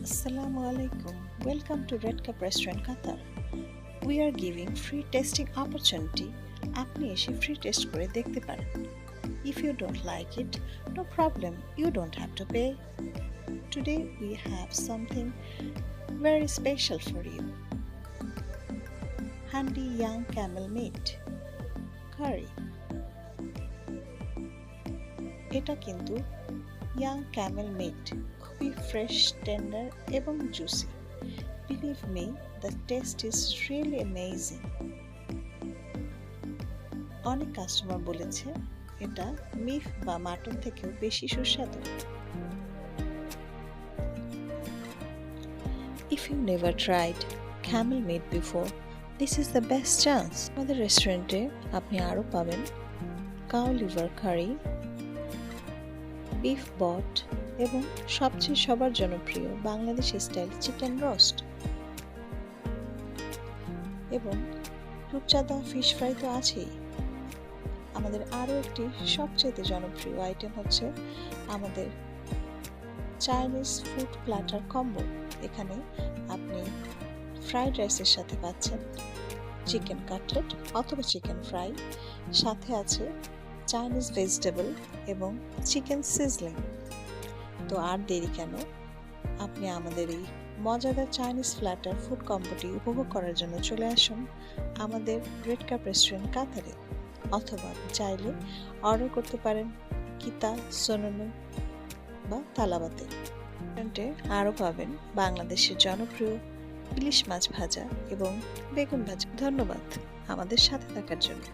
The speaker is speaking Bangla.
Assalamu alaikum. Welcome to Red Cup Restaurant Qatar. We are giving free tasting opportunity. আপনি এসে free test করে দেখতে পারেন. If you don't like it, no problem. You don't have to pay. Today we have something very special for you. Handy young camel meat curry. এটা কিন্তু ইয়াং ক্যামেল মিট, খুবই ফ্রেশ, টেন্ডার এবং juicy. Believe me, the test is really amazing. অনেক কাস্টমার বলেছে এটা মিফ বা মাটন থেকেও বেশি সুস্বাদু। If you never tried camel meat before, this is the best chance. আমাদের রেস্টুরেন্টে আপনি আরও পাবেন কাউ লিভার কারি, বিফ বট এবং সবচেয়ে সবার জনপ্রিয় বাংলাদেশি স্টাইল চিকেন রোস্ট এবং রূপচাঁদা ফিশ ফ্রাই তো আছেই। আমাদের আরও একটি সবচেয়ে জনপ্রিয় আইটেম হচ্ছে আমাদের চাইনিজ ফুড প্ল্যাটার কম্বো। এখানে আপনি ফ্রাইড রাইসের সাথে পাচ্ছেন চিকেন কাটলেট অথবা চিকেন ফ্রাই, সাথে আছে চাইনিজ ভেজিটেবল এবং চিকেন সিজলিং। তো আর দেরি কেন, আপনি আমাদের এই মজাদার চাইনিজ প্ল্যাটার ফুড কম্বোটি উপভোগ করার জন্য চলে আসুন আমাদের রেড কাপ রেস্টুরেন্ট কাতারে, অথবা চাইলে অর্ডার করতে পারেন কিতা, সোনানু বা তালাবাতে। রেস্টুরেন্টে আরও পাবেন বাংলাদেশের জনপ্রিয় ইলিশ মাছ ভাজা এবং বেগুন ভাজা। ধন্যবাদ আমাদের সাথে থাকার জন্য।